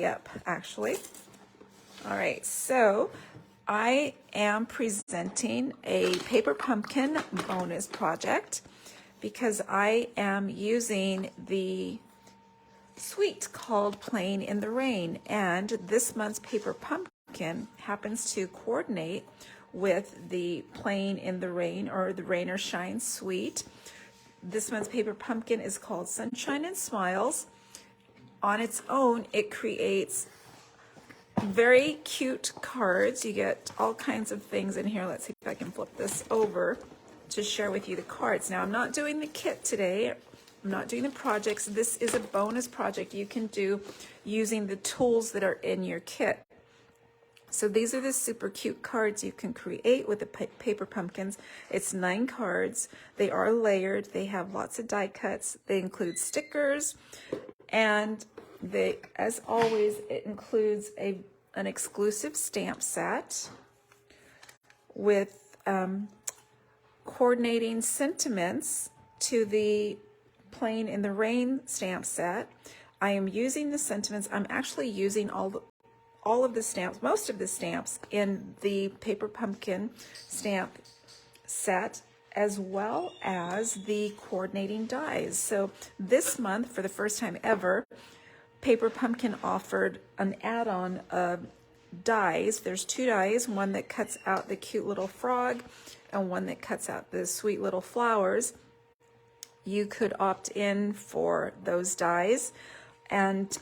up, actually. All right, so I am presenting a paper pumpkin bonus project because I am using the suite called Playing in the Rain, and this month's paper pumpkin happens to coordinate with the Playing in the Rain or the Rain or Shine suite. This month's paper pumpkin is called Sunshine and Smiles. On its own, it creates very cute cards. You get all kinds of things in here. Let's see if I can flip this over to share with you the cards. Now, I'm not doing the kit today. I'm not doing the projects. This is a bonus project you can do using the tools that are in your kit. So these are the super cute cards you can create with the paper pumpkins. It's 9 cards. They are layered. They have lots of die cuts. They include stickers, and they, as always, it includes an exclusive stamp set with coordinating sentiments to the Playing in the Rain stamp set. I am using the sentiments. I'm actually using all of the stamps, most of the stamps in the paper pumpkin stamp set, as well as the coordinating dies. So this month, for the first time ever, Paper Pumpkin offered an add-on of dies. There's 2 dies, one that cuts out the cute little frog and one that cuts out the sweet little flowers. You could opt in for those dies and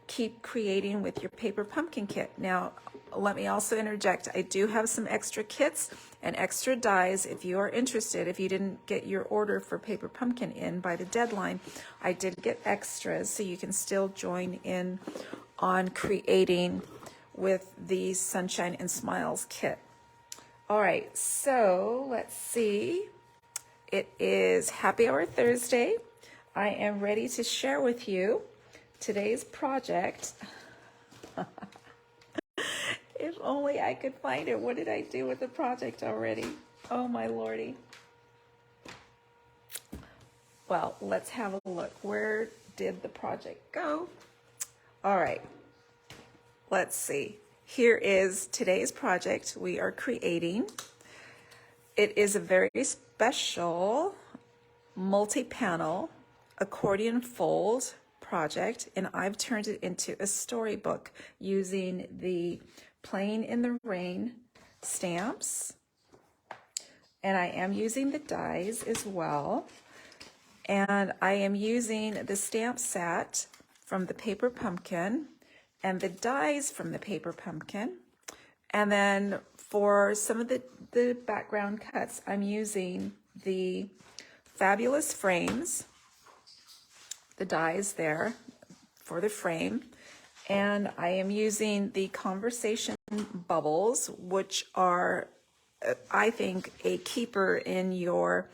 keep creating with your paper pumpkin kit. Now, let me also interject. I do have some extra kits and extra dies if you are interested. If you didn't get your order for paper pumpkin in by the deadline, I did get extras, so you can still join in on creating with the Sunshine and Smiles kit. All right, so let's see. It is Happy Hour Thursday. I am ready to share with you today's project. If only I could find it. What did I do with the project already? Oh my lordy. Well, let's have a look. Where did the project go? All right, let's see. Here is today's project we are creating. It is a very special multi-panel accordion fold project, and I've turned it into a storybook using the Playing in the Rain stamps, and I am using the dies as well, and I am using the stamp set from the paper pumpkin and the dies from the paper pumpkin, and then for some of the background cuts, I'm using the fabulous frames, the dies there for the frame, and I am using the conversation bubbles, which are, I think, a keeper in your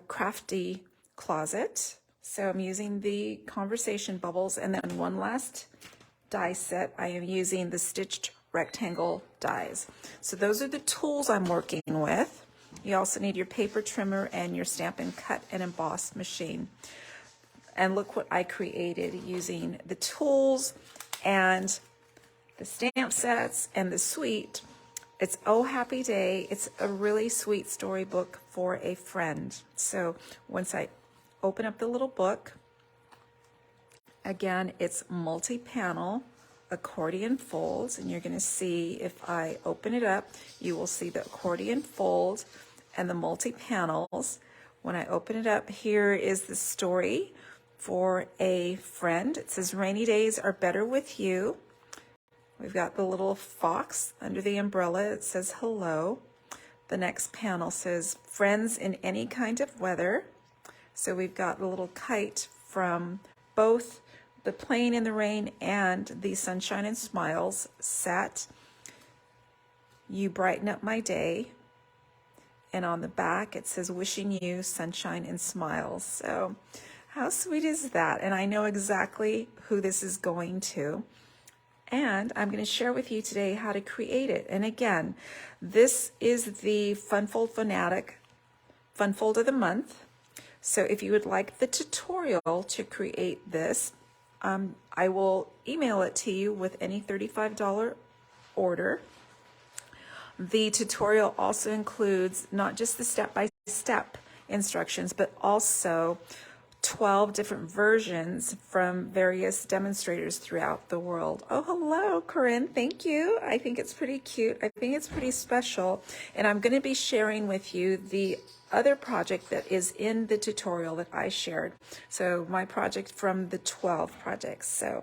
crafty closet. So I'm using the conversation bubbles, and then one last die set, I am using the stitched rectangle dies. So those are the tools I'm working with. You also need your paper trimmer and your Stampin' Cut and Emboss machine. And look what I created using the tools and the stamp sets and the suite. It's Oh Happy Day. It's a really sweet storybook for a friend. So once I open up the little book, again, it's multi-panel accordion folds, and you're going to see, if I open it up, you will see the accordion fold and the multi-panels. When I open it up, here is the story for a friend. It says, rainy days are better with you. We've got the little fox under the umbrella. It says hello. The next panel says friends in any kind of weather. So we've got the little kite from both the Playing in the Rain and the Sunshine and Smiles set. You brighten up my day. And on the back it says wishing you sunshine and smiles. So how sweet is that? And I know exactly who this is going to. And I'm going to share with you today how to create it. And again, this is the Funfold Fanatic Funfold of the Month. So if you would like the tutorial to create this, I will email it to you with any $35 order. The tutorial also includes not just the step-by-step instructions, but also 12 different versions from various demonstrators throughout the world. Oh, hello, Corinne. Thank you. I think it's pretty cute. I think it's pretty special. And I'm going to be sharing with you the other project that is in the tutorial that I shared. So my project from the 12 projects. So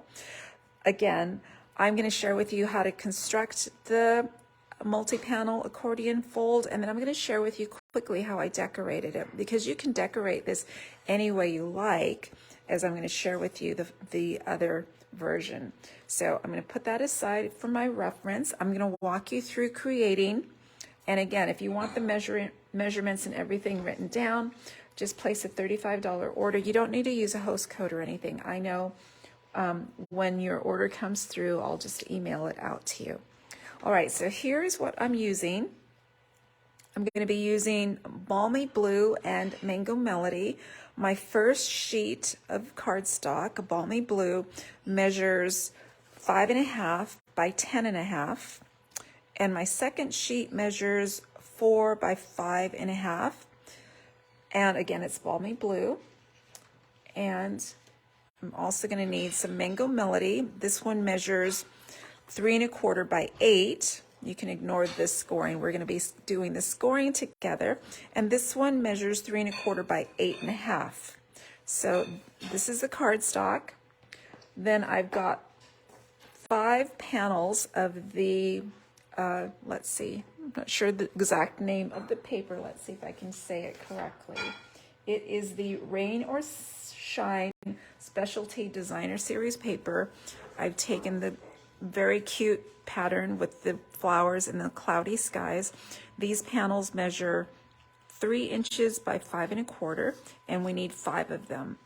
again, I'm going to share with you how to construct the multi-panel accordion fold, and then I'm going to share with you quickly how I decorated it, because you can decorate this any way you like, as I'm going to share with you the other version. So I'm going to put that aside for my reference. I'm going to walk you through creating, and again, if you want the measurements and everything written down, just place a $35 order. You don't need to use a host code or anything. I know when your order comes through, I'll just email it out to you. All right, so here's what I'm using. I'm going to be using Balmy Blue and Mango Melody. My first sheet of cardstock, Balmy Blue, measures 5.5 by 10.5, and my second sheet measures 4 by 5.5. And again, it's Balmy Blue. And I'm also going to need some Mango Melody. This one measures 3.25 by 8. You can ignore this scoring. We're going to be doing the scoring together. And this one measures 3.25 by 8.5. So this is the cardstock. Then I've got 5 panels of the, let's see, I'm not sure the exact name of the paper. Let's see if I can say it correctly. It is the Rain or Shine Specialty Designer Series paper. I've taken the very cute pattern with the flowers and the cloudy skies. These panels measure 3 inches by 5.25, and we need 5 of them.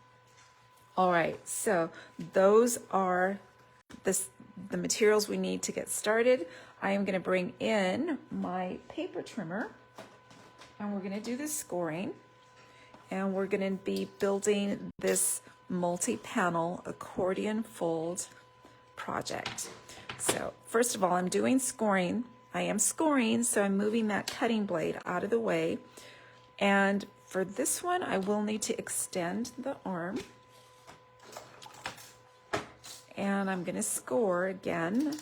All right, so those are the materials we need to get started. I am going to bring in my paper trimmer, and we're going to do the scoring, and we're going to be building this multi-panel accordion fold project. So first of all, I'm doing scoring. I am scoring, so I'm moving that cutting blade out of the way. And for this one, I will need to extend the arm. And I'm going to score again.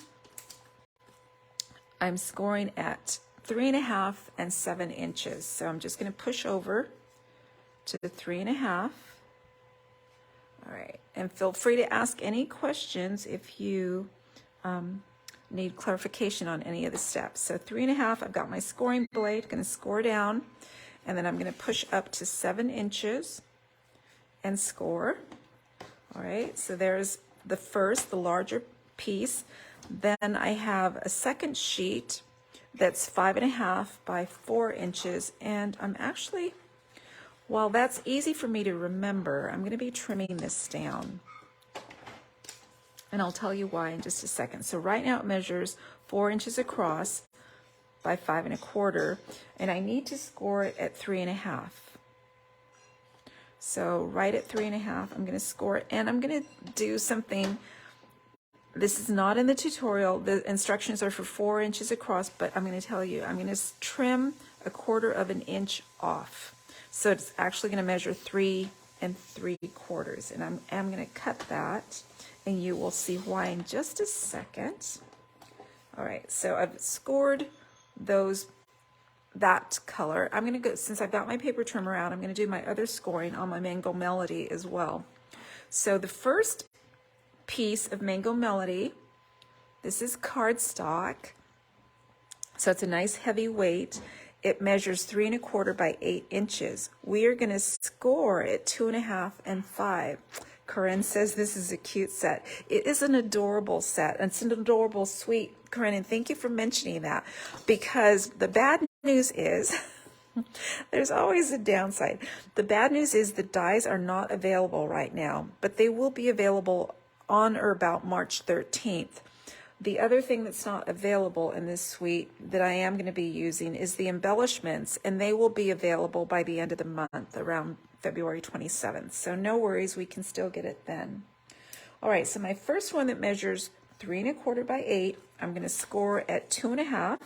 I'm scoring at 3.5 and 7 inches. So I'm just going to push over to the 3.5. All right, and feel free to ask any questions if you need clarification on any of the steps. So 3.5, I've got my scoring blade, going to score down, and then I'm going to push up to 7 inches and score. All right, so there's the larger piece. Then I have a second sheet that's 5.5 by 4 inches, and I'm actually, while that's easy for me to remember, I'm going to be trimming this down. And I'll tell you why in just a second. So right now it measures 4 inches across by 5.25, and I need to score it at 3.5. So right at 3.5, I'm going to score it, and I'm going to do something. This is not in the tutorial. The instructions are for 4 inches across, but I'm going to tell you, I'm going to trim 1/4 inch off. So it's actually going to measure 3 3/4, and I'm going to cut that, and you will see why in just a second. All right, so I've scored that color. I'm going to go, since I've got my paper trimmer out, I'm going to do my other scoring on my Mango Melody as well. So the first piece of Mango Melody, this is cardstock, so it's a nice heavy weight. It measures 3.25 by 8 inches. We are going to score at 2.5 and 5. Corinne says this is a cute set. It is an adorable set. It's an adorable suite, Corinne, and thank you for mentioning that, because the bad news is there's always a downside. The bad news is the dies are not available right now, but they will be available on or about March 13th. The other thing that's not available in this suite that I am going to be using is the embellishments, and they will be available by the end of the month, around February 27th. So no worries, we can still get it then. All right, so my first one that measures 3 1/4 by 8, I'm going to score at 2 1/2.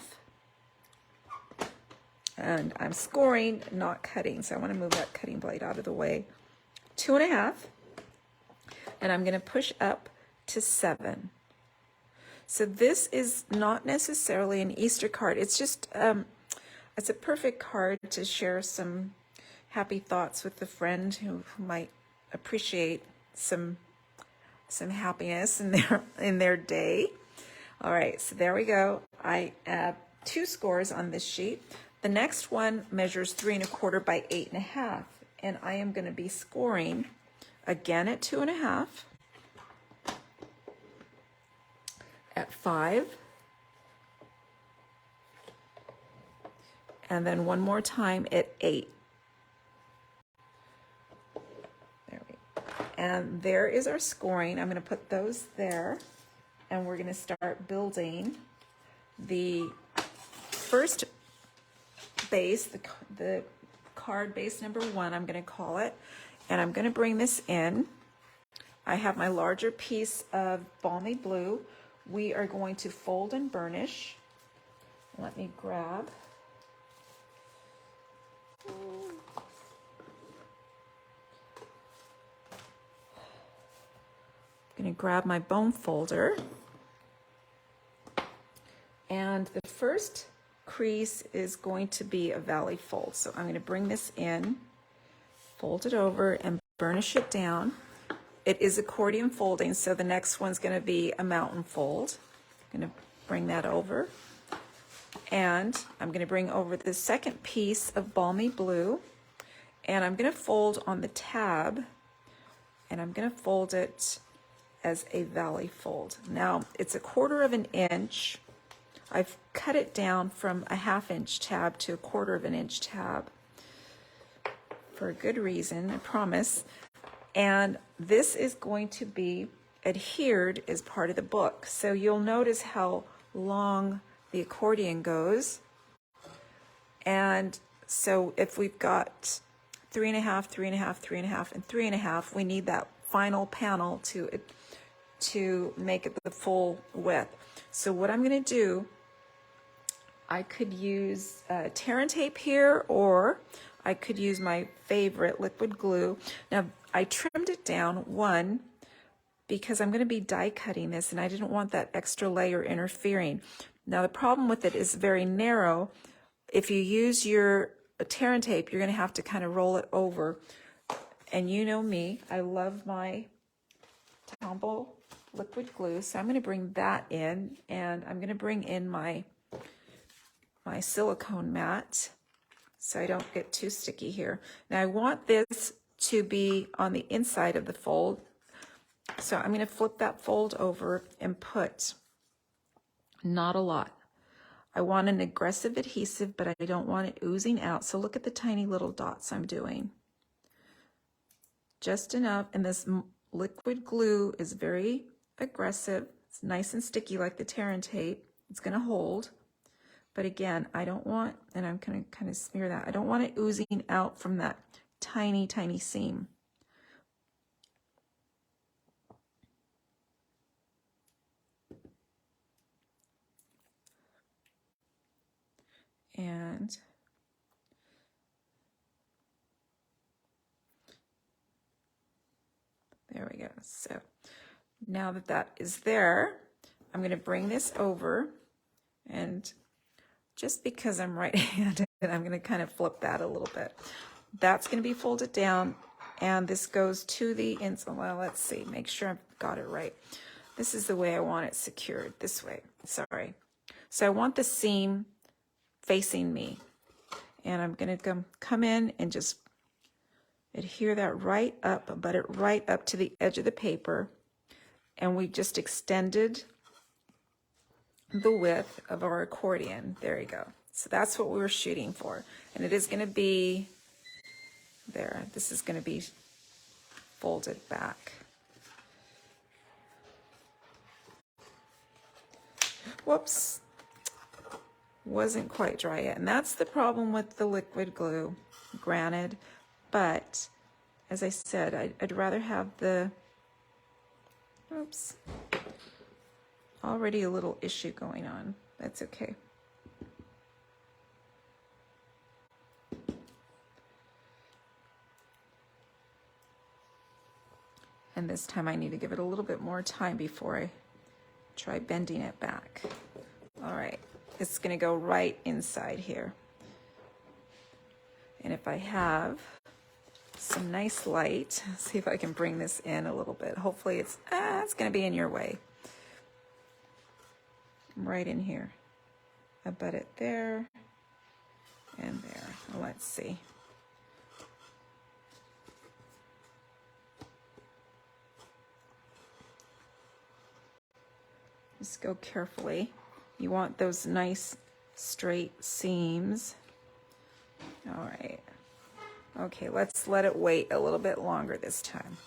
And I'm scoring, not cutting, so I want to move that cutting blade out of the way. 2 1/2, and I'm going to push up to 7. So this is not necessarily an Easter card. It's just, it's a perfect card to share some happy thoughts with a friend who might appreciate some happiness in their day. All right, so there we go. I have 2 scores on this sheet. The next one measures 3 1/4 by 8 1/2, and I am going to be scoring again at 2 1/2, at 5, and then one more time at 8. There we go. And there is our scoring. I'm going to put those there, and we're going to start building the first base, the card base number 1, I'm going to call it, and I'm going to bring this in. I have my larger piece of balmy blue. We are going to fold and burnish. Let me grab. I'm going to grab my bone folder. And the first crease is going to be a valley fold. So I'm going to bring this in, fold it over, and burnish it down. It is accordion folding, so the next one's going to be a mountain fold. I'm going to bring that over. And I'm going to bring over the second piece of balmy blue, and I'm going to fold on the tab, and I'm going to fold it as a valley fold. Now, it's 1/4 of an inch. I've cut it down from a 1/2 inch tab to 1/4 of an inch tab for a good reason, I promise. And this is going to be adhered as part of the book. So you'll notice how long the accordion goes. And so if we've got 3 1/2, 3 1/2, 3 1/2, and 3 1/2, we need that final panel to make it the full width. So what I'm going to do, I could use tear and tape here, or I could use my favorite liquid glue. Now, I trimmed it down, one, because I'm going to be die cutting this, and I didn't want that extra layer interfering. Now, the problem with it is very narrow. If you use your tear and tape, you're going to have to kind of roll it over. And you know me, I love my Tombow liquid glue, so I'm going to bring that in, and I'm going to bring in my silicone mat so I don't get too sticky here. Now I want this to be on the inside of the fold, so I'm going to flip that fold over and put not a lot. I want an aggressive adhesive, but I don't want it oozing out, so look at the tiny little dots I'm doing. Just enough, and this liquid glue is very aggressive. It's nice and sticky like the tear and tape. It's going to hold. But again, I don't want, and I'm going to kind of smear that, I don't want it oozing out from that tiny, tiny seam. And there we go. So now that that is there, I'm going to bring this over, and just because I'm right-handed, I'm going to kind of flip that a little bit. That's going to be folded down, and this goes to the inside. Well, let's see, make sure I've got it right. This is the way I want it secured, this way, sorry. So I want the seam facing me, and I'm going to come in and just adhere that right up, but it right up to the edge of the paper, and we just extended the width of our accordion. There you go. So that's what we were shooting for, and it is going to be there. This is going to be folded back. Whoops, wasn't quite dry yet, and that's the problem with the liquid glue, granted, but as I said, I'd rather have the Oops. Already a little issue going on. That's okay. And this time I need to give it a little bit more time before I try bending it back. All right, it's gonna go right inside here. And if I have some nice light, see if I can bring this in a little bit. Hopefully it's gonna be in your way. Right in here. I butt it there and there. Let's see. Just go carefully. You want those nice straight seams. All right. Okay, let's let it wait a little bit longer this time.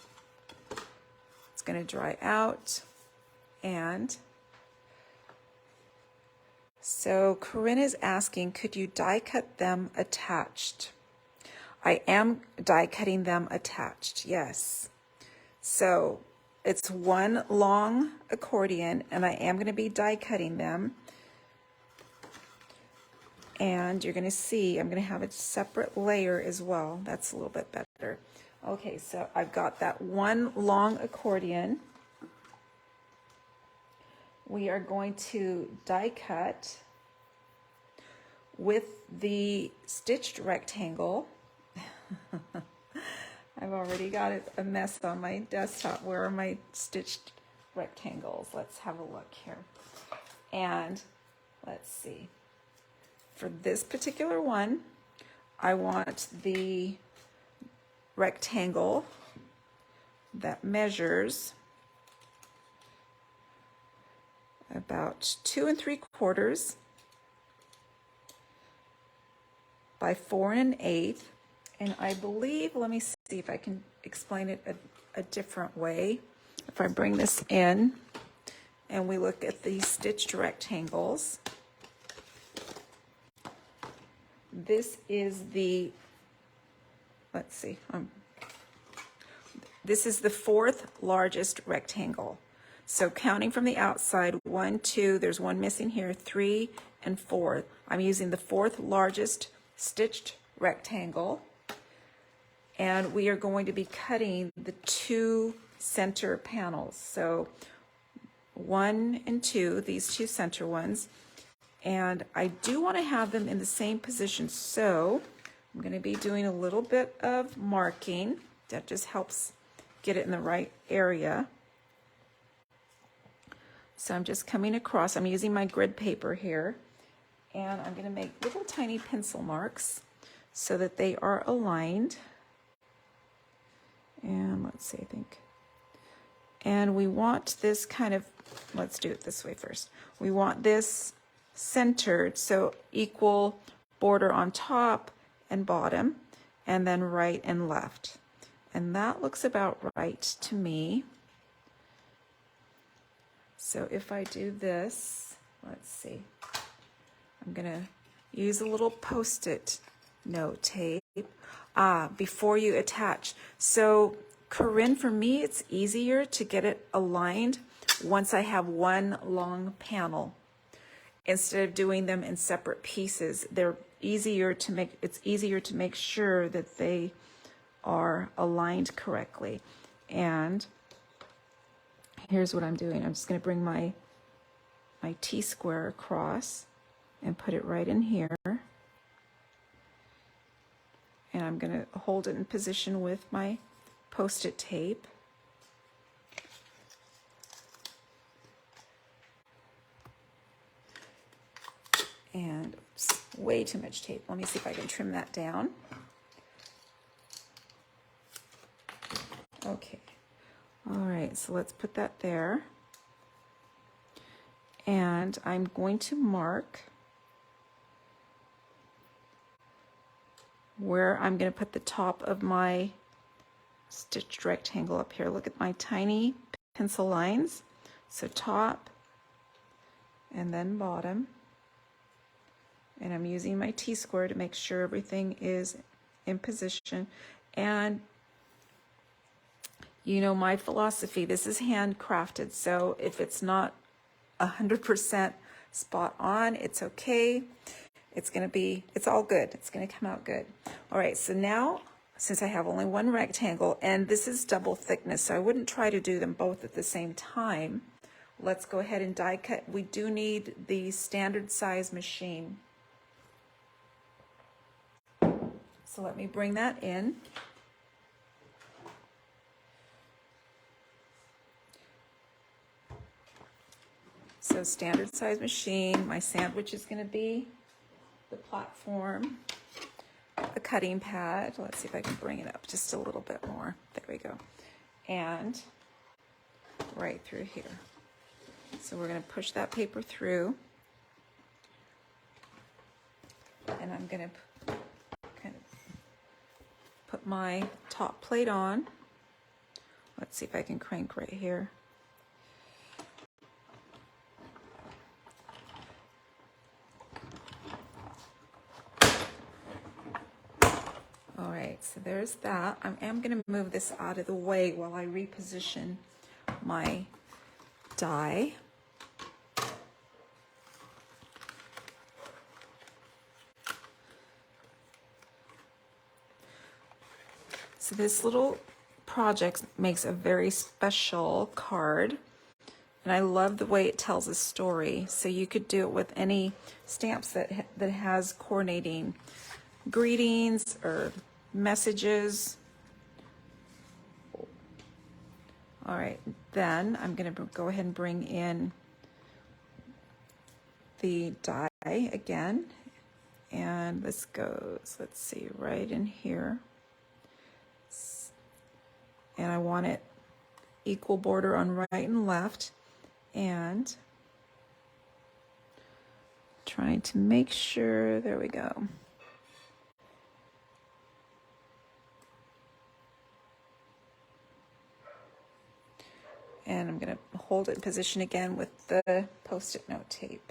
It's going to dry out. And so Corinne is asking, could you die cut them attached? I am die cutting them attached, yes. So it's one long accordion, and I am going to be die cutting them. And you're going to see I'm going to have a separate layer as well. That's a little bit better. Okay, so I've got that one long accordion. We are going to die cut with the stitched rectangle. I've already got a mess on my desktop. Where are my stitched rectangles? Let's have a look here. And let's see. For this particular one, I want the rectangle that measures about 2 3/4 by 4 1/8. And I believe, let me see if I can explain it a different way. If I bring this in and we look at the stitched rectangles, this is the, let's see, this is the 4th largest rectangle. So counting from the outside, 1, 2, there's one missing here, 3, and 4. I'm using the 4th largest stitched rectangle. And we are going to be cutting the 2 center panels. So 1 and 2, these 2 center ones. And I do want to have them in the same position. So I'm going to be doing a little bit of marking. That just helps get it in the right area. So I'm just coming across. I'm using my grid paper here. And I'm going to make little tiny pencil marks so that they are aligned. And let's see, I think. And we want this kind of, let's do it this way first. We want this centered, so equal border on top and bottom, and then right and left. And that looks about right to me. So if I do this, let's see. I'm gonna use a little Post-it note tape. Before you attach. So Corinne, for me, it's easier to get it aligned once I have one long panel. Instead of doing them in separate pieces, they're easier to make, it's easier to make sure that they are aligned correctly. And here's what I'm doing. I'm just going to bring my T-square across and put it right in here. And I'm going to hold it in position with my Post-it tape. And oops, way too much tape. Let me see if I can trim that down. Okay. All right, so let's put that there. And I'm going to mark where I'm going to put the top of my stitched rectangle up here. Look at my tiny pencil lines. So top and then bottom. And I'm using my T-square to make sure everything is in position. And You know my philosophy, this is handcrafted, so if it's not 100% spot on, it's okay. It's all good. It's gonna come out good. All right, so now, since I have only one rectangle, and this is double thickness, so I wouldn't try to do them both at the same time. Let's go ahead and die cut. We do need the standard size machine. So let me bring that in. So standard size machine, my sandwich is gonna be the platform, the cutting pad. Let's see if I can bring it up just a little bit more. There we go. And right through here. So we're gonna push that paper through. And I'm gonna kind of put my top plate on. Let's see if I can crank right here. All right, so there's that. I am going to move this out of the way while I reposition my die. So this little project makes a very special card, and I love the way it tells a story. So you could do it with any stamps that has coordinating greetings or messages. All right, then I'm going to go ahead and bring in the die again, and this goes, let's see, right in here. And I want it equal border on right and left, and trying to make sure, there we go. And I'm going to hold it in position again with the Post-it note tape.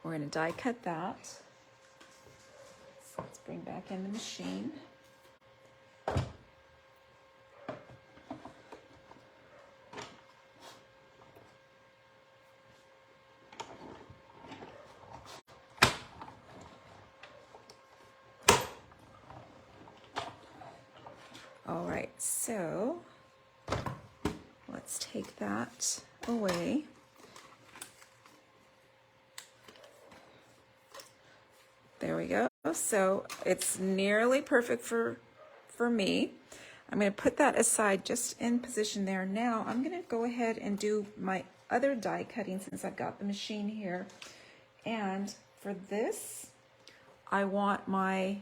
We're going to die cut that. So let's bring back in the machine. All right, so let's take that away. There we go. So it's nearly perfect for me. I'm going to put that aside just in position there. Now I'm going to go ahead and do my other die cutting since I've got the machine here. And for this, I want my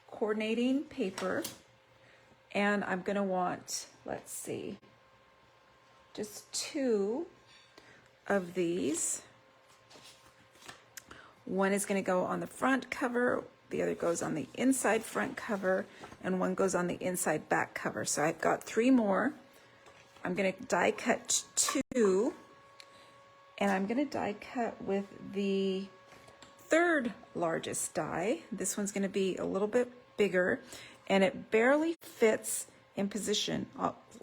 coordinating paper. And I'm going to want, let's see, just 2 of these. One is going to go on the front cover, the other goes on the inside front cover, and one goes on the inside back cover. So I've got 3 more. I'm going to die cut 2, and I'm going to die cut with the 3rd largest die. This one's going to be a little bit bigger, and it barely fits in position.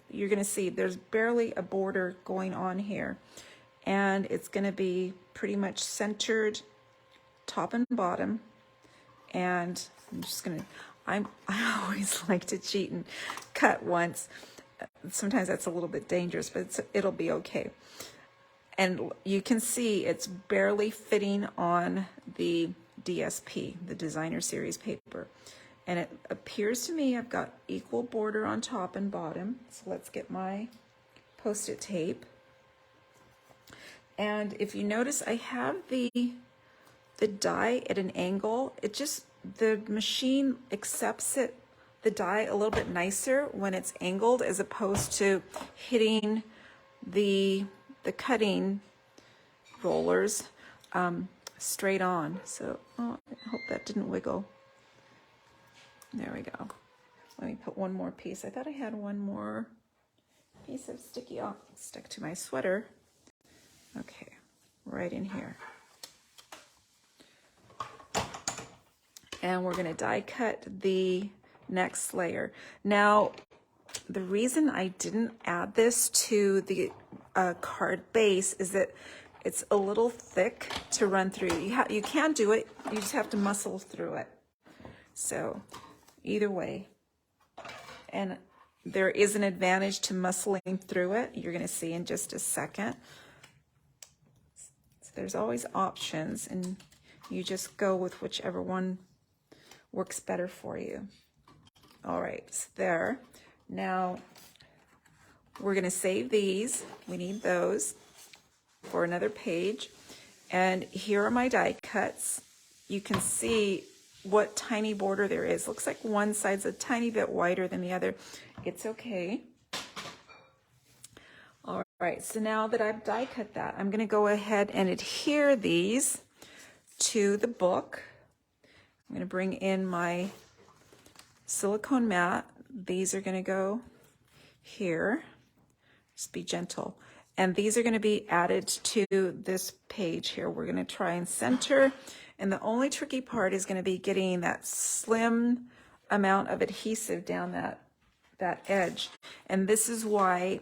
You're going to see there's barely a border going on here, and it's going to be pretty much centered top and bottom. And I'm just going to, I always like to cheat and cut once. Sometimes that's a little bit dangerous, but it'll be okay. And you can see it's barely fitting on the DSP, the Designer Series paper. And it appears to me I've got equal border on top and bottom. So let's get my Post-it tape. And if you notice, I have the die at an angle. It just, the machine accepts it, the die a little bit nicer when it's angled as opposed to hitting the cutting rollers straight on. So I hope that didn't wiggle. There we go. Let me put one more piece. I thought I had one more piece of sticky stuck to my sweater. Okay, right in here. And we're going to die cut the next layer. Now, the reason I didn't add this to the card base is that it's a little thick to run through. You can do it, you just have to muscle through it. So either way, and there is an advantage to muscling through it. You're going to see in just a second. So there's always options, and you just go with whichever one works better for you. All right, so there. Now we're going to save these. We need those for another page. And here are my die cuts. You can see what tiny border there is. Looks like one side's a tiny bit wider than the other. It's okay. All right, so now that I've die cut that, I'm going to go ahead and adhere these to the book. I'm going to bring in my silicone mat. These are going to go here. Just be gentle. And these are going to be added to this page here. We're going to try and center. And the only tricky part is going to be getting that slim amount of adhesive down that edge. And this is why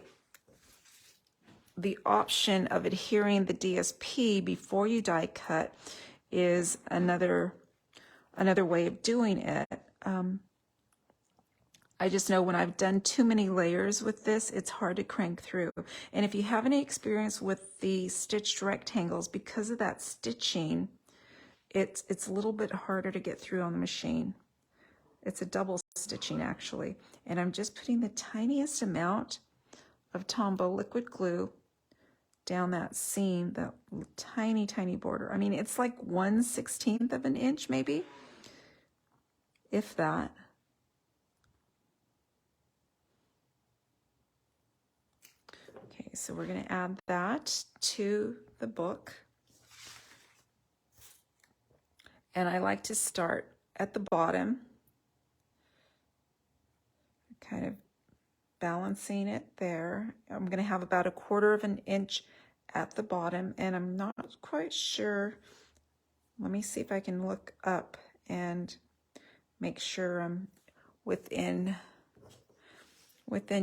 the option of adhering the DSP before you die cut is another way of doing it. I just know when I've done too many layers with this, it's hard to crank through. And if you have any experience with the stitched rectangles, because of that stitching, it's a little bit harder to get through on the machine. It's a double stitching actually. And I'm just putting the tiniest amount of Tombow liquid glue down that seam, that tiny, tiny border. I mean, it's like 1/16 of an inch maybe, if that. Okay, so we're going to add that to the book. And I like to start at the bottom, kind of balancing it there. I'm going to have about 1/4 of an inch at the bottom, and I'm not quite sure. Let me see if I can look up and make sure I'm within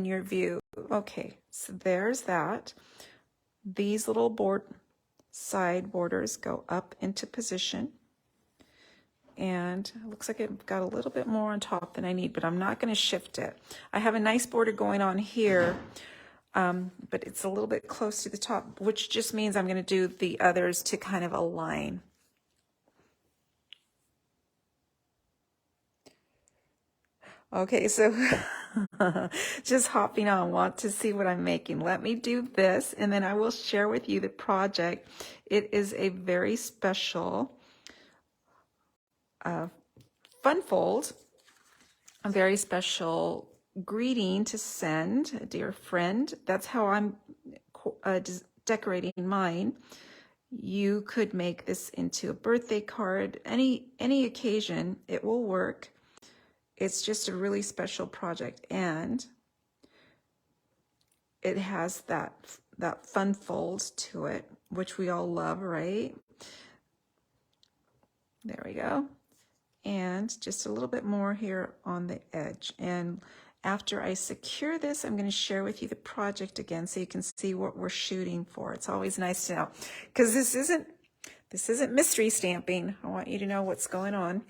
your view. Okay, so there's that. These little side borders go up into position. And it looks like I've got a little bit more on top than I need, but I'm not going to shift it. I have a nice border going on here, but it's a little bit close to the top, which just means I'm going to do the others to kind of align. Okay, so just hopping on, want to see what I'm making. Let me do this, and then I will share with you the project. It is a very special fun fold, a very special greeting to send a dear friend. That's how I'm decorating mine. You could make this into a birthday card, any occasion, it will work. It's just a really special project, and it has that fun fold to it, which we all love, right? There we go. And just a little bit more here on the edge. And after I secure this, I'm going to share with you the project again so you can see what we're shooting for. It's always nice to know, because this isn't mystery stamping. I want you to know what's going on.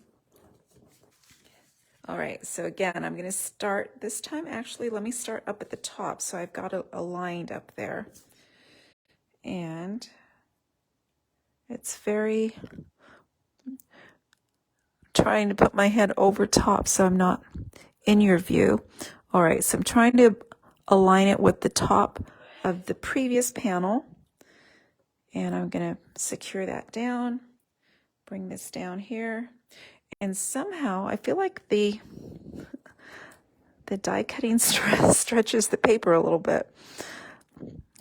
All right, so again, I'm going to start this time. Actually, let me start up at the top. So I've got it aligned up there. And it's very, trying to put my head over top so I'm not in your view. All right, so I'm trying to align it with the top of the previous panel. And I'm going to secure that down, bring this down here. And somehow I feel like the die cutting stretches the paper a little bit.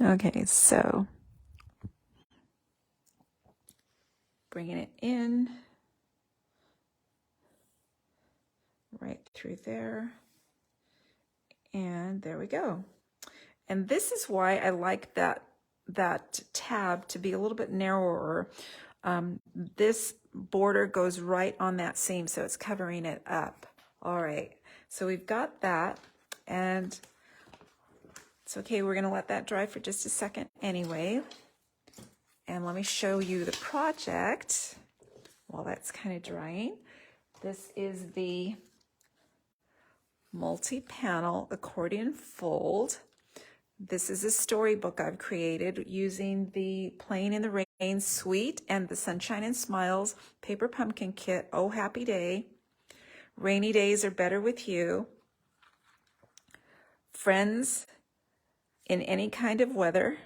Okay, so bringing it in right through there. And there we go. And this is why I like that tab to be a little bit narrower. This border goes right on that seam, so it's covering it up. All right, So we've got that, and it's okay, we're gonna let that dry for just a second anyway. And let me show you the project while that's kind of drying. This is the multi-panel accordion fold. This is a storybook I've created using the Playing in the Rain Suite and the Sunshine and Smiles Paper Pumpkin Kit. Oh, happy day. Rainy days are better with you. Friends in any kind of weather.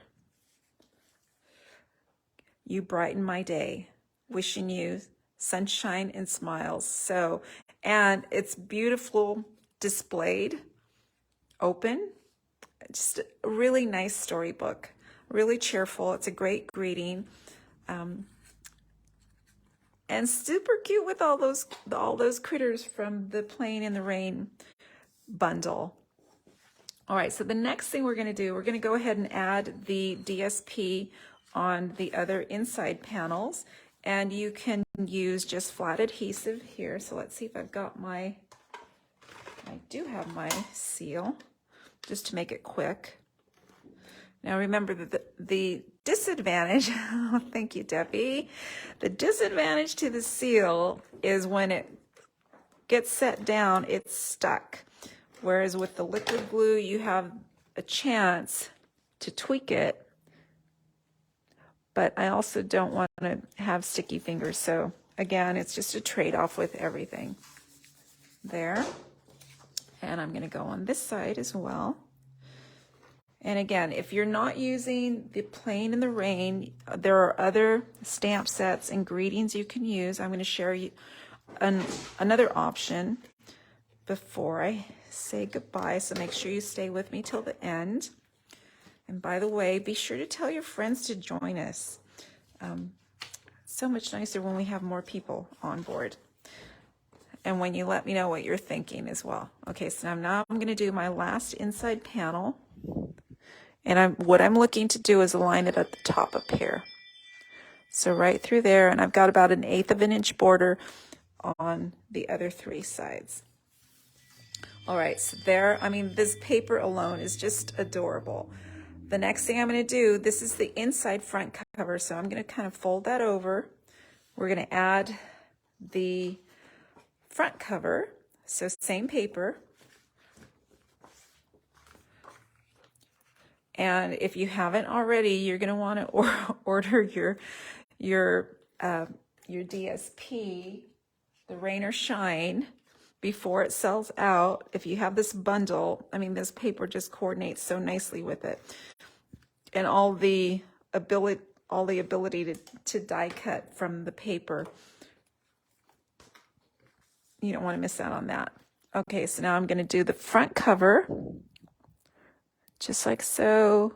You brighten my day. Wishing you sunshine and smiles. So, and it's beautiful displayed, open. Just a really nice storybook, really cheerful. It's a great greeting, and super cute with all those critters from the Playing in the Rain bundle. All right, so the next thing we're going to do, we're going to go ahead and add the DSP on the other inside panels, and you can use just flat adhesive here. So let's see if I've got I do have my seal, just to make it quick. Now remember that the disadvantage, oh, thank you, Debbie. The disadvantage to the seal is when it gets set down, it's stuck. Whereas with the liquid glue, you have a chance to tweak it. But I also don't want to have sticky fingers. So again, it's just a trade-off with everything. There. And I'm going to go on this side as well. And again, if you're not using the Playing in the Rain, there are other stamp sets and greetings you can use. I'm going to share you another option before I say goodbye. So make sure you stay with me till the end. And by the way, be sure to tell your friends to join us. So much nicer when we have more people on board. And when you let me know what you're thinking as well. Okay, so now I'm going to do my last inside panel. And what I'm looking to do is align it at the top up here. So right through there, and I've got about 1/8 of an inch border on the other 3 sides. All right, so there, I mean, this paper alone is just adorable. The next thing I'm going to do, this is the inside front cover. So I'm going to kind of fold that over. We're going to add the front cover, so same paper. And if you haven't already, you're going to want to order your DSP, the Rain or Shine, before it sells out. If you have this bundle, I mean, this paper just coordinates so nicely with it, and all the ability to die cut from the paper. You don't want to miss out on that. Okay, so now I'm going to do the front cover, just like so.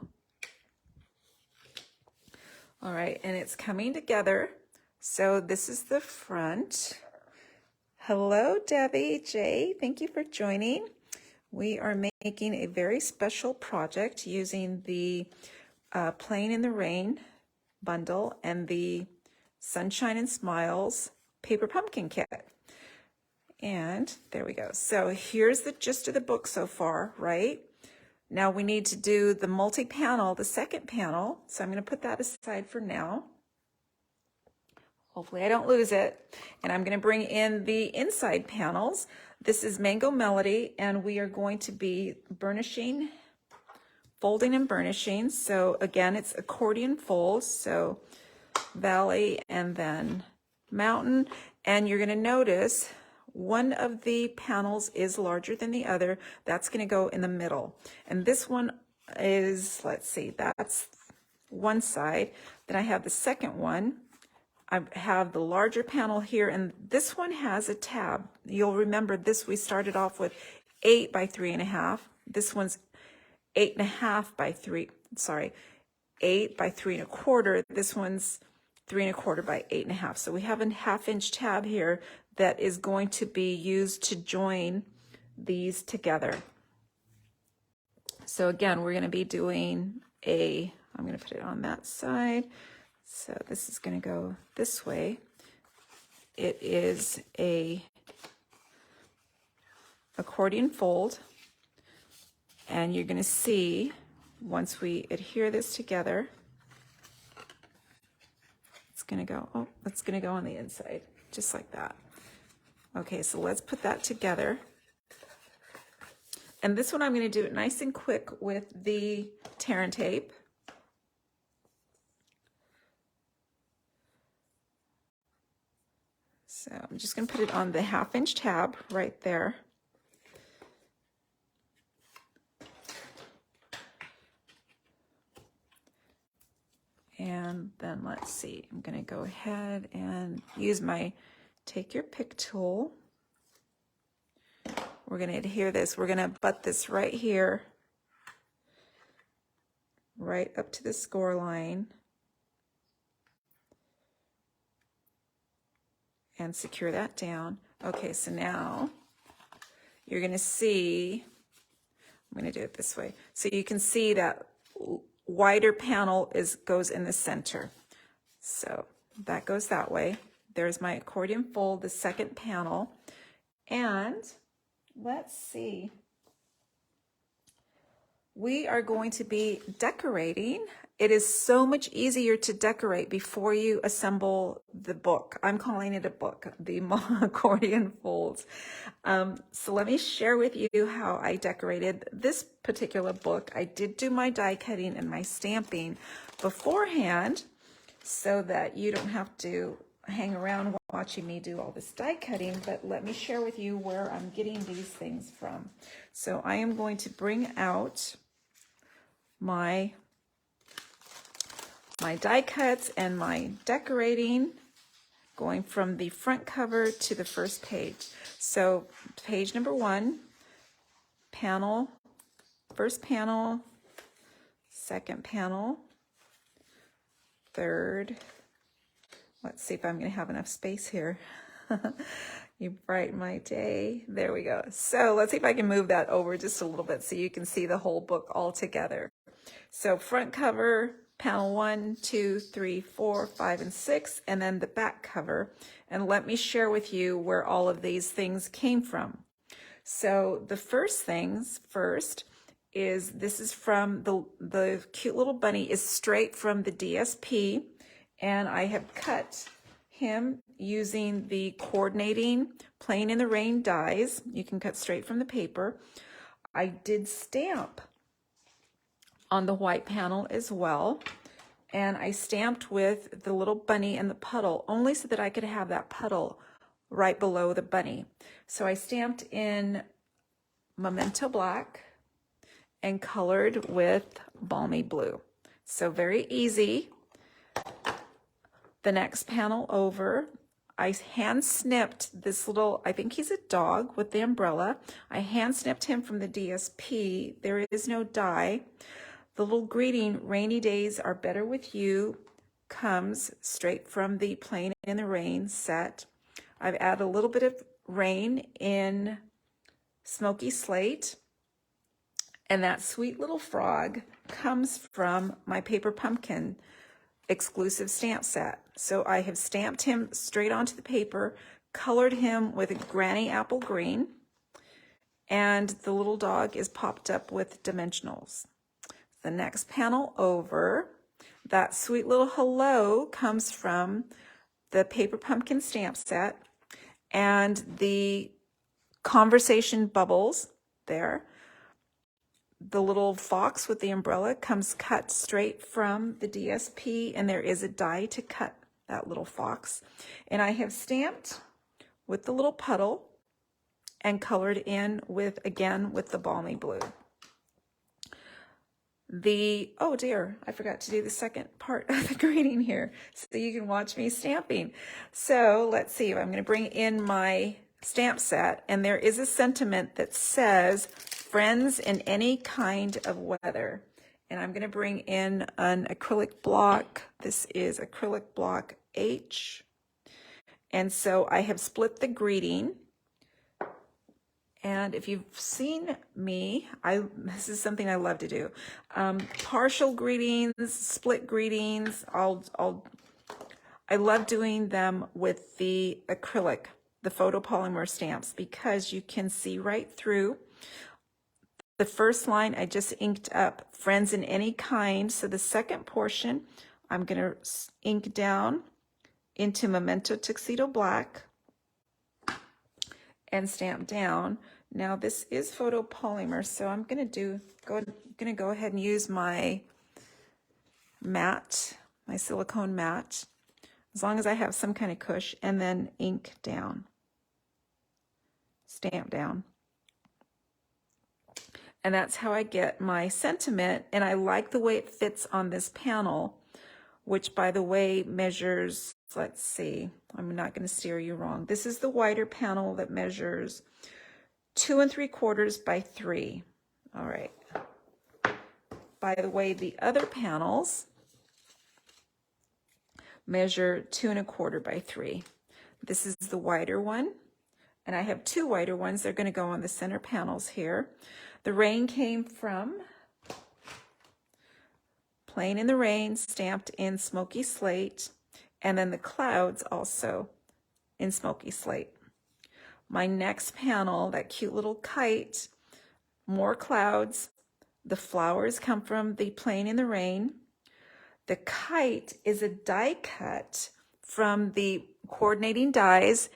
All right, and it's coming together. So this is the front. Hello, Debbie, Jay, thank you for joining. We are making a very special project using the Playing in the Rain bundle and the Sunshine and Smiles Paper Pumpkin Kit. And there we go. So here's the gist of the book so far, right? Now we need to do the multi-panel, the second panel. So I'm going to put that aside for now. Hopefully I don't lose it. And I'm going to bring in the inside panels. This is Mango Melody, and we are going to be burnishing, folding and burnishing. So again, it's accordion folds. So valley and then mountain. And you're going to notice one of the panels is larger than the other. That's going to go in the middle. And this one is, let's see, that's one side. Then I have the second one. I have the larger panel here, and this one has a tab. You'll remember this, we started off with 8 by 3.5. This one's 8.5 by 3, sorry, 8 by 3.25. This one's 3.25 by 8.5. So we have a 1/2 inch tab here that is going to be used to join these together. So again, we're going to be doing I'm going to put it on that side. So this is going to go this way. It is a accordion fold. And you're going to see, once we adhere this together, it's going to go, oh, it's going to go on the inside, just like that. Okay, so let's put that together. And this one I'm going to do it nice and quick with the tear and tape. So I'm just going to put it on the 1/2-inch tab right there. And then let's see, I'm going to go ahead and use my take your pick tool. We're going to adhere this. We're going to butt this right here, right up to the score line, and secure that down. Okay, so now you're going to see, I'm going to do it this way. So you can see that wider panel goes in the center. So that goes that way. There's my accordion fold, the second panel. And let's see. We are going to be decorating. It is so much easier to decorate before you assemble the book. I'm calling it a book, the accordion folds. So let me share with you how I decorated this particular book. I did do my die cutting and my stamping beforehand so that you don't have to hang around watching me do all this die cutting, but let me share with you where I'm getting these things from. So I am going to bring out my die cuts and my decorating, going from the front cover to the first page. So page number 1, panel, first panel, second panel, third. Let's see if I'm going to have enough space here. You brighten my day. There we go. So let's see if I can move that over just a little bit so you can see the whole book all together. So front cover, panel 1, 2, 3, 4, 5, and 6, and then the back cover. And let me share with you where all of these things came from. So the first things first is, this is from the cute little bunny is straight from the DSP, and I have cut him using the coordinating Playing in the Rain dies. You can cut straight from the paper. I did stamp on the white panel as well, and I stamped with the little bunny and the puddle only so that I could have that puddle right below the bunny. So I stamped in Memento Black and colored with Balmy Blue. So very easy. The next panel over, I hand snipped this little, I think he's a dog with the umbrella. I hand snipped him from the DSP. There is no die. The little greeting, rainy days are better with you, comes straight from the Playing in the Rain set. I've added a little bit of rain in Smoky Slate. And that sweet little frog comes from my Paper Pumpkin exclusive stamp set. So I have stamped him straight onto the paper, colored him with a Granny Apple Green, and the little dog is popped up with dimensionals. The next panel over, that sweet little hello comes from the Paper Pumpkin stamp set, and the conversation bubbles there. The little fox with the umbrella comes cut straight from the DSP, and there is a die to cut that little fox. And I have stamped with the little puddle and colored in with, again, with the Balmy Blue. Oh dear, I forgot to do the second part of the greeting here, so you can watch me stamping. So let's see, I'm going to bring in my stamp set, and there is a sentiment that says, friends in any kind of weather. And I'm going to bring in an acrylic block. This is acrylic block H. And so I have split the greeting. And if you've seen me, this is something I love to do. Partial greetings, split greetings. I love doing them with the acrylic the photopolymer stamps because you can see right through. The first line I just inked up friends in any kind. So the second portion I'm going to ink down into Memento Tuxedo Black and stamp down. Now this is photopolymer, so I'm going to go ahead and use my matte, my silicone matte, as long as I have some kind of cush, and then ink down, stamp down. And that's how I get my sentiment, and I like the way it fits on this panel, which by the way measures, let's see, I'm not going to steer you wrong. This is the wider panel that measures 2 3/4 by 3. All right. By the way, the other panels measure 2 1/4 by 3. This is the wider one, and I have 2 wider ones. They're going to go on the center panels here. The rain came from Plain in the Rain, stamped in Smoky Slate, and then the clouds also in Smoky Slate. My next panel, that cute little kite, more clouds. The flowers come from the Plain in the Rain. The kite is a die cut from the coordinating dies,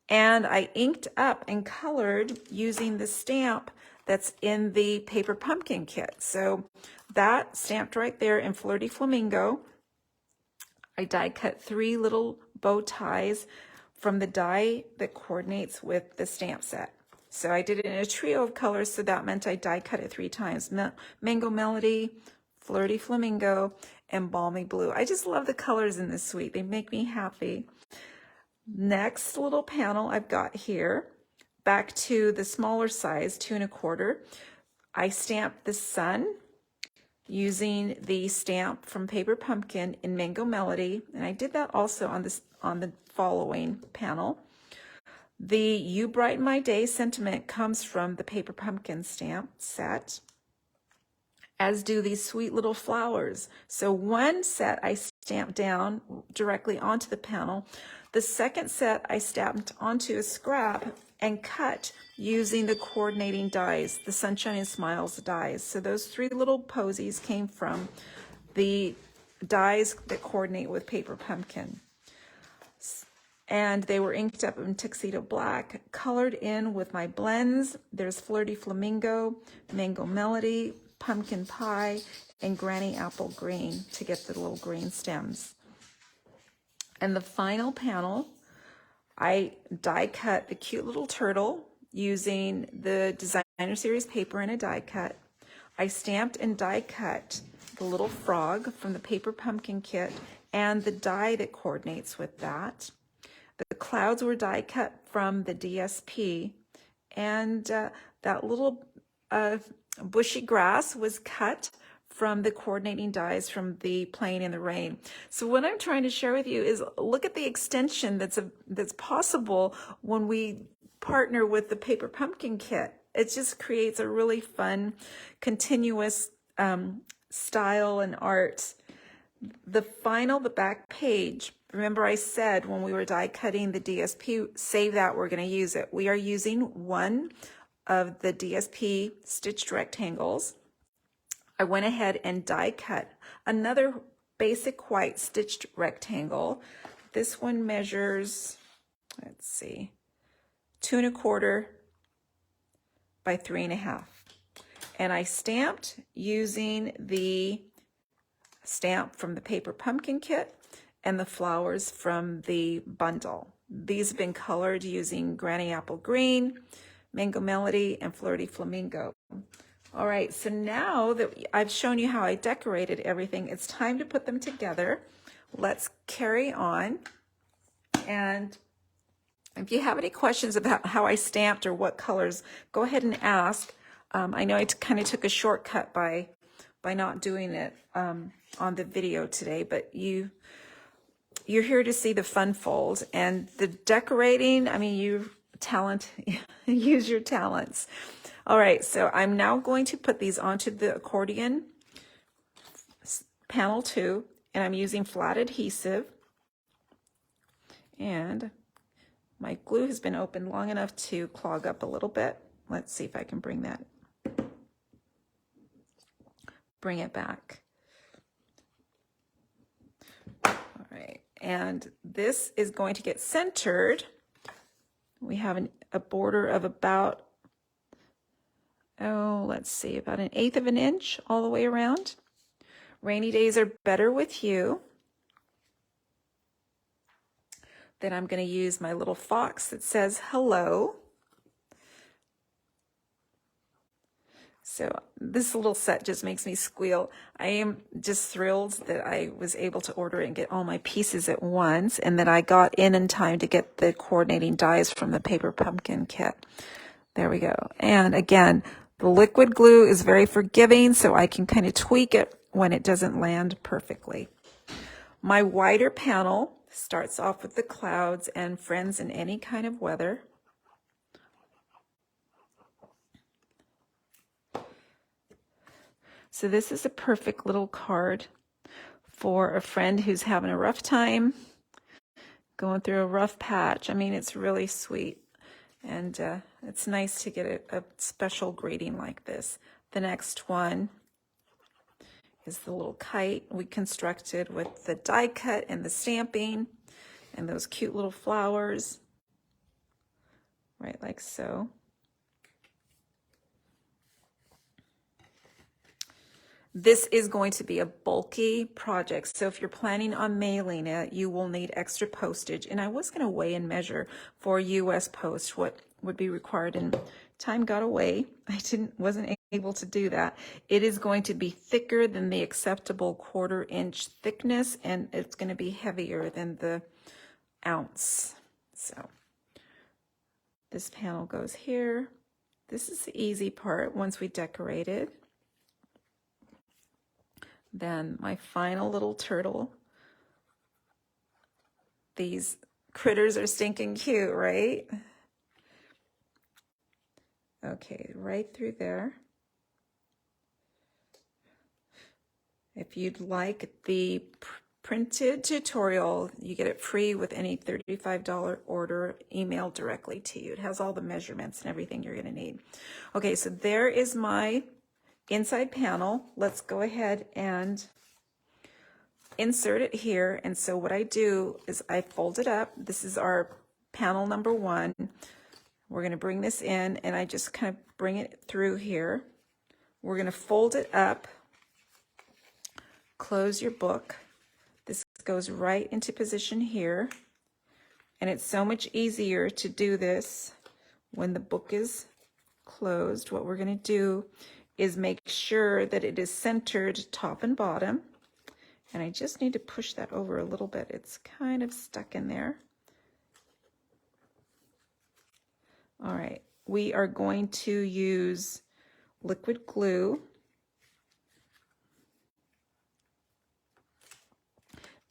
and I inked up and colored using the stamp that's in the Paper Pumpkin kit. So that stamped right there in Flirty Flamingo. I die cut 3 little bow ties from the die that coordinates with the stamp set. So I did it in a trio of colors, so that meant I die cut it 3 times. Mango Melody, Flirty Flamingo, and Balmy Blue. I just love the colors in this suite. They make me happy. Next little panel I've got here, back to the smaller size, 2 1/4. I stamped the sun using the stamp from Paper Pumpkin in Mango Melody, and I did that also on the following panel. The You Brighten My Day sentiment comes from the Paper Pumpkin stamp set, as do these sweet little flowers. So one set I stamped down directly onto the panel. The second set I stamped onto a scrap and cut using the coordinating dies, the Sunshine and Smiles dies. So those 3 little posies came from the dies that coordinate with Paper Pumpkin. And they were inked up in Tuxedo Black, colored in with my blends. There's Flirty Flamingo, Mango Melody, Pumpkin Pie, and Granny Apple Green to get the little green stems. And the final panel, I die cut the cute little turtle using the Designer Series paper in a die cut. I stamped and die cut the little frog from the Paper Pumpkin kit and the die that coordinates with that. The clouds were die cut from the DSP, and that little bushy grass was cut from the coordinating dies from the Plain in the Rain. So what I'm trying to share with you is look at the extension that's possible when we partner with the Paper Pumpkin kit. It just creates a really fun, continuous style and art. The back page, remember I said when we were die cutting the DSP, save that, we're going to use it. We are using one of the DSP stitched rectangles. I went ahead and die cut another basic white stitched rectangle. This one measures, let's see, 2 1/4 by 3 1/2. And I stamped using the stamp from the Paper Pumpkin kit and the flowers from the bundle. These have been colored using Granny Apple Green, Mango Melody, and Flirty Flamingo. All right, so now that I've shown you how I decorated everything, it's time to put them together. Let's carry on. And if you have any questions about how I stamped or what colors, go ahead and ask. I know I kind of took a shortcut by not doing it on the video today, but you're here to see the fun fold and the decorating. I mean, use your talents. All right, so I'm now going to put these onto the accordion panel 2, and I'm using flat adhesive. And My glue has been open long enough to clog up a little bit. Let's see if I can bring it back. All right, and this is going to get centered. We have a border of about, let's see, about 1/8 of an inch all the way around. Rainy days are better with you. Then I'm going to use my little fox that says hello. So this little set just makes me squeal. I am just thrilled that I was able to order it and get all my pieces at once, and that I got in time to get the coordinating dies from the paper pumpkin kit. There we go. And again, the liquid glue is very forgiving, so I can kind of tweak it when it doesn't land perfectly. My wider panel starts off with the clouds and friends in any kind of weather. So this is a perfect little card for a friend who's having a rough time, going through a rough patch. I mean, it's really sweet. And it's nice to get a special greeting like this. The next one is the little kite we constructed with the die cut and the stamping and those cute little flowers, right, like so. This is going to be a bulky project, so if you're planning on mailing it, you will need extra postage. And I was going to weigh and measure for US post what would be required, and time got away. I wasn't able to do that. It is going to be thicker than the acceptable 1/4 inch thickness, and it's going to be heavier than the ounce. So this panel goes here. This is the easy part once we decorate it. Then my final little turtle. These critters are stinking cute, right? Okay, right through there. If you'd like the printed tutorial, you get it free with any $35 order emailed directly to you. It has all the measurements and everything you're going to need. Okay, so there is my inside panel. Let's go ahead and insert it here. And so what I do is I fold it up. This is our panel number 1. We're going to bring this in, and I just kind of bring it through here. We're going to fold it up, close your book. This goes right into position here. And it's so much easier to do this when the book is closed. What we're going to do is make sure that it is centered top and bottom. And I just need to push that over a little bit. It's kind of stuck in there. All right, we are going to use liquid glue.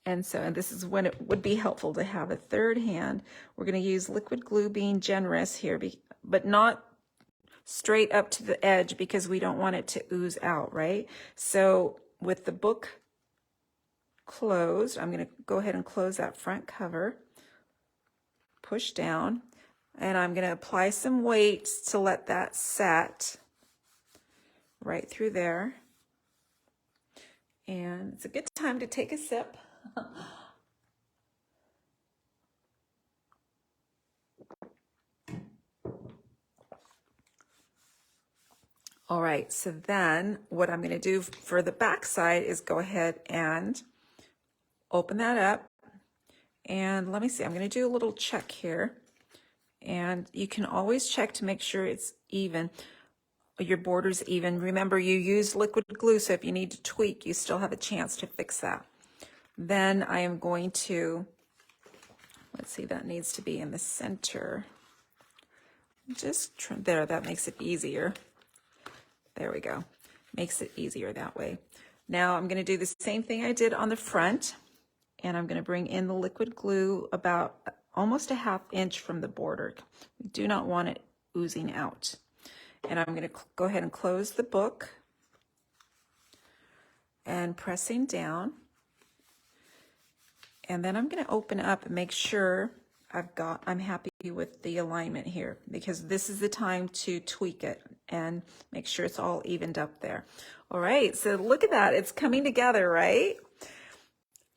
And this is when it would be helpful to have a third hand. We're going to use liquid glue, being generous here, but not straight up to the edge because we don't want it to ooze out, right? So with the book closed, I'm going to go ahead and close that front cover, push down, and I'm going to apply some weights to let that set right through there. And it's a good time to take a sip. All right, so then what I'm going to do for the back side is go ahead and open that up. And let me see, I'm going to do a little check here. And you can always check to make sure it's even, your border's even. Remember, you used liquid glue, so if you need to tweak, you still have a chance to fix that. Then I am going to, let's see, that needs to be in the center. Just there, that makes it easier. There we go. Makes it easier that way. Now I'm going to do the same thing I did on the front, and I'm going to bring in the liquid glue about almost a 1/2 inch from the border. We do not want it oozing out. And I'm going to go ahead and close the book and pressing down. And then I'm going to open up and make sure I'm happy with the alignment here because this is the time to tweak it and make sure it's all evened up there. All right, so look at that. It's coming together, right?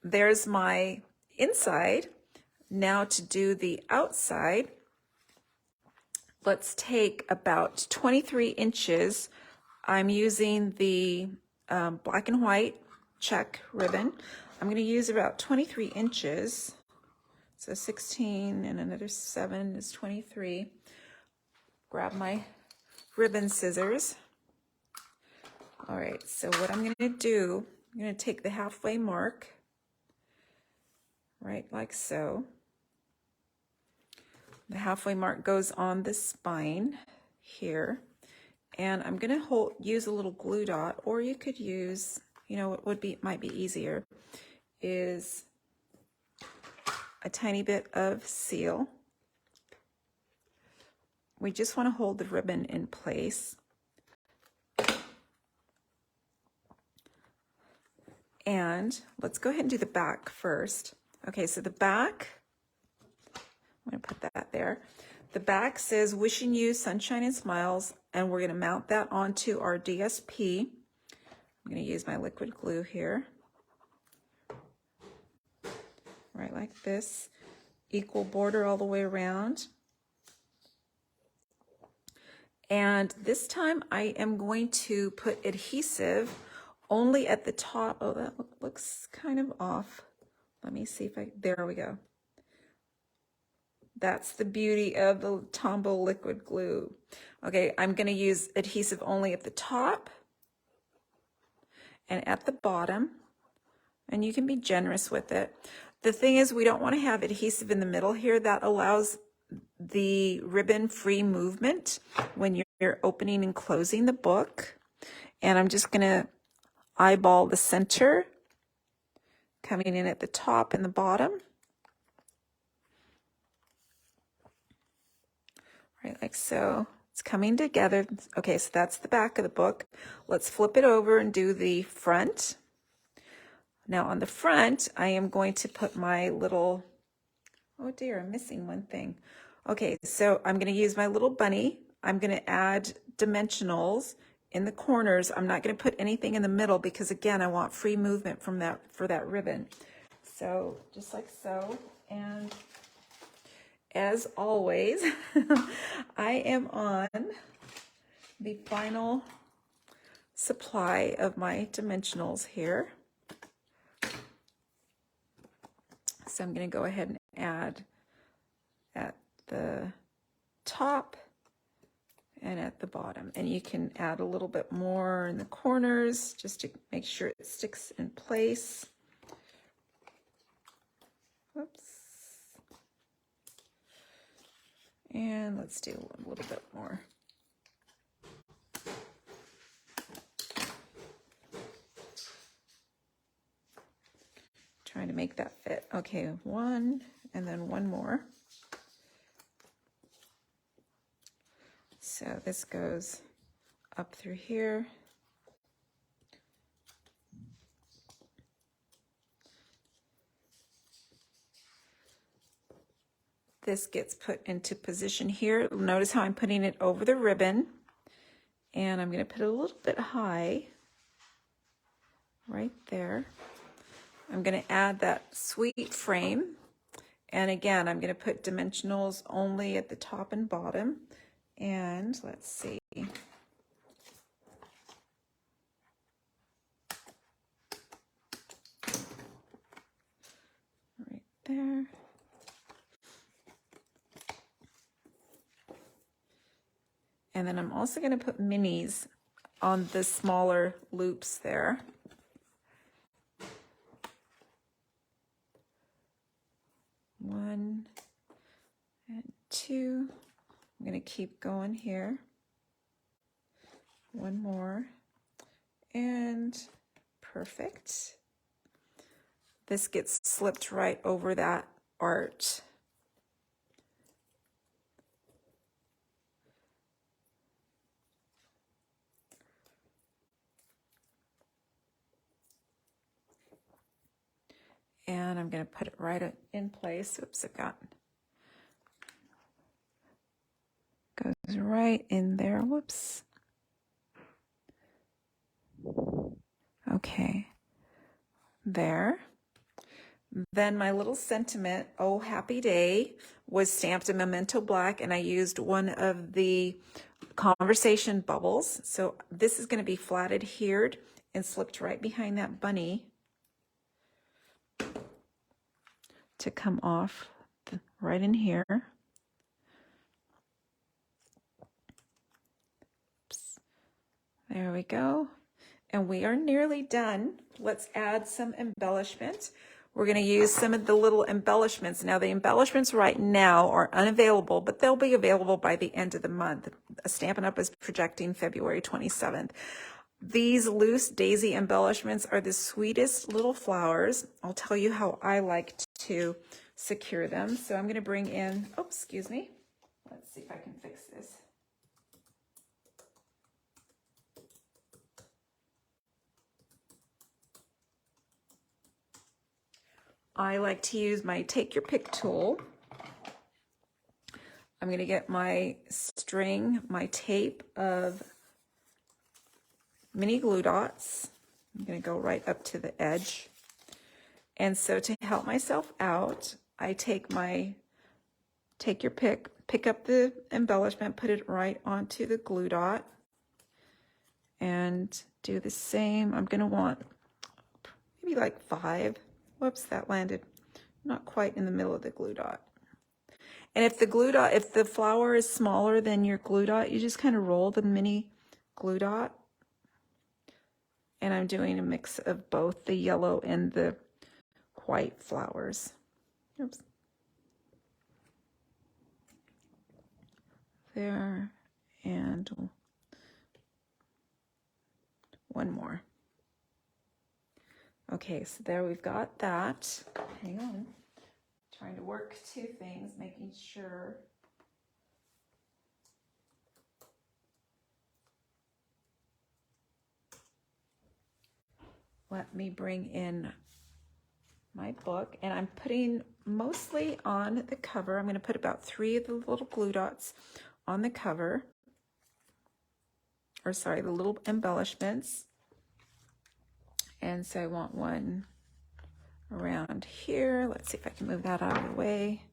There's my inside. Now to do the outside, let's take about 23 inches. I'm using the black and white check ribbon. I'm going to use about 23 inches. So 16 and another 7 is 23. Grab my ribbon scissors. All right, so what I'm going to do, I'm going to take the halfway mark, right like so. The halfway mark goes on the spine here. And I'm going to use a little glue dot, or you could use, you know, what might be easier is a tiny bit of seal. We just want to hold the ribbon in place. And let's go ahead and do the back first. Okay, so the back, I'm going to put that there. The back says, wishing you sunshine and smiles, and we're going to mount that onto our DSP. I'm going to use my liquid glue here. Right like this. Equal border all the way around. And this time I am going to put adhesive only at the top. Oh, that looks kind of off. Let me see if there we go. That's the beauty of the Tombow liquid glue. Okay, I'm going to use adhesive only at the top and at the bottom, and you can be generous with it. The thing is, we don't want to have adhesive in the middle here. That allows the ribbon free movement when you're opening and closing the book. And I'm just going to eyeball the center, coming in at the top and the bottom. Right, like so. It's coming together. Okay, so that's the back of the book. Let's flip it over and do the front. Now on the front, I am going to put my little, oh dear, I'm missing one thing. Okay, so I'm going to use my little bunny. I'm going to add dimensionals in the corners. I'm not going to put anything in the middle because again, I want free movement from that for that ribbon. So just like so, and as always, I am on the final supply of my dimensionals here. So I'm going to go ahead and add at the top and at the bottom. And you can add a little bit more in the corners just to make sure it sticks in place. Whoops. And let's do a little bit more. Trying to make that fit. Okay, one and then one more. So this goes up through here. This gets put into position here. Notice how I'm putting it over the ribbon, and I'm going to put it a little bit high right there. I'm going to add that sweet frame, and again I'm going to put dimensionals only at the top and bottom. And let's see, right there. And then I'm also going to put minis on the smaller loops there. One and two. I'm going to keep going here. One more. And perfect. This gets slipped right over that art. And I'm going to put it right in place. Oops, I've got right in there. Whoops. Okay, there. Then my little sentiment, oh happy day, was stamped in Memento Black, and I used one of the conversation bubbles. So this is going to be flat adhered and slipped right behind that bunny to come off right in here. Oops. There we go. And we are nearly done. Let's add some embellishment. We're going to use some of the little embellishments. Now, the embellishments right now are unavailable, but they'll be available by the end of the month. Stampin' Up! Is projecting February 27th. These loose daisy embellishments are the sweetest little flowers. I'll tell you how I like to secure them. So I'm going to bring in, oh, excuse me. Let's see if I can fix this. I like to use my take your pick tool. I'm going to get my string, my tape of mini glue dots. I'm going to go right up to the edge. And so to help myself out, I take my take your pick up the embellishment, put it right onto the glue dot, and do the same. I'm going to want maybe like 5. Whoops, that landed not quite in the middle of the glue dot. And if the glue dot, if the flower is smaller than your glue dot, you just kind of roll the mini glue dot. And I'm doing a mix of both the yellow and the white flowers. Oops. There, and one more. Okay, so there we've got that. Hang on. Trying to work 2 things, making sure. Let me bring in my book, and I'm putting mostly on the cover. I'm going to put about 3 of the little glue dots on the cover, or sorry, the little embellishments. And so I want one around here. Let's see if I can move that out of the way.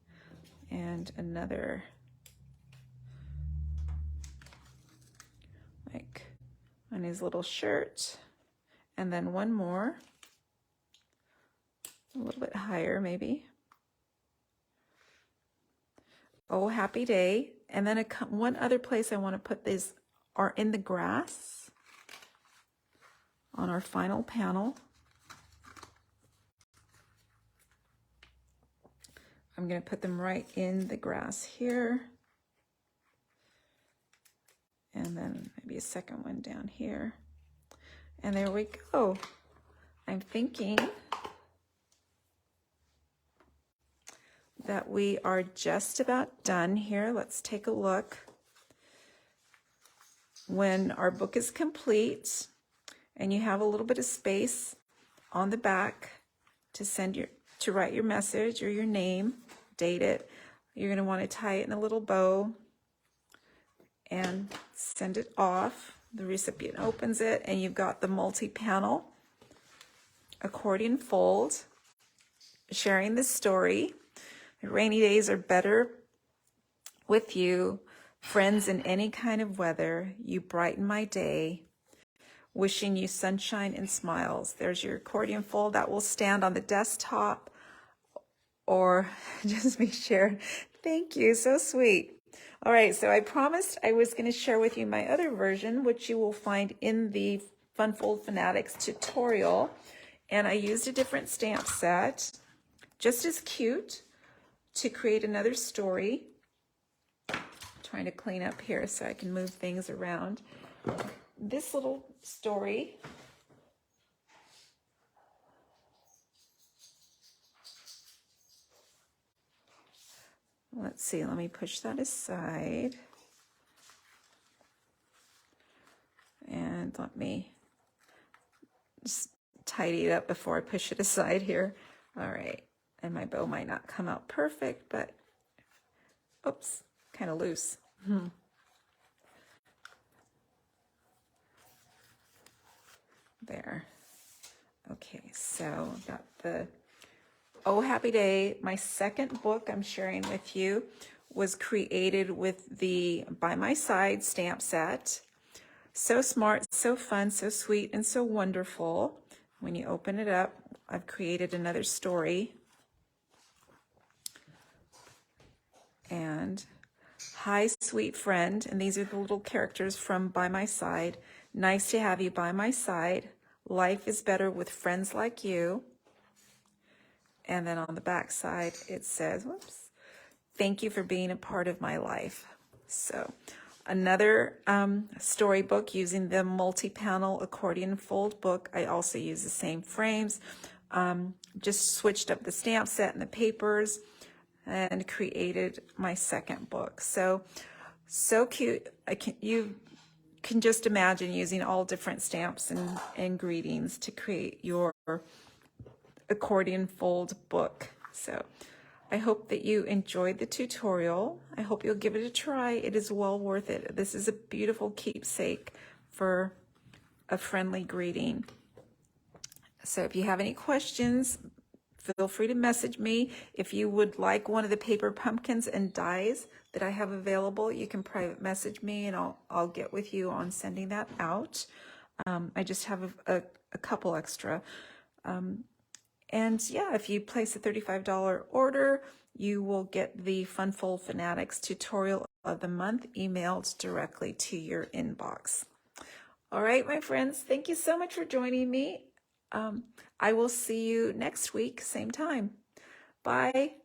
And another like on his little shirt. And then one more, a little bit higher maybe. Oh, happy day. And then one other place I want to put these are in the grass on our final panel. I'm going to put them right in the grass here. And then maybe a second one down here. And there we go. I'm thinking that we are just about done here. Let's take a look. When our book is complete and you have a little bit of space on the back to write your message or your name, date it, you're going to want to tie it in a little bow and send it off. The recipient opens it, and you've got the multi-panel accordion fold, sharing the story. Rainy days are better with you. Friends in any kind of weather, you brighten my day. Wishing you sunshine and smiles. There's your accordion fold that will stand on the desktop or just be shared. Thank you, so sweet. All right, so I promised I was going to share with you my other version, which you will find in the Fun Fold Fanatics tutorial. And I used a different stamp set, just as cute, to create another story. I'm trying to clean up here so I can move things around. This little story let's see, let me push that aside. And let me just tidy it up before I push it aside here. All right, and my bow might not come out perfect, but oops, kind of loose. there. Okay, so I've got the Oh Happy Day. My second book I'm sharing with you was created with the By My Side stamp set. So smart, so fun, so sweet, and so wonderful. When you open it up, I've created another story. And hi, sweet friend. And these are the little characters from By My Side. Nice to have you by my side. Life is better with friends like you. And then on the back side, it says, whoops, thank you for being a part of my life. So another storybook using the multi-panel accordion fold book. I also use the same frames, just switched up the stamp set and the papers and created my second book. So cute. You can just imagine using all different stamps and greetings to create your accordion fold book. So I hope that you enjoyed the tutorial. I hope you'll give it a try. It is well worth it. This is a beautiful keepsake for a friendly greeting. So if you have any questions, feel free to message me. If you would like one of the paper pumpkins and dies that I have available, you can private message me and I'll get with you on sending that out. I just have a couple extra. And yeah, if you place a $35 order, you will get the Funfold Fanatics tutorial of the month emailed directly to your inbox. All right, my friends, thank you so much for joining me. I will see you next week, same time. Bye.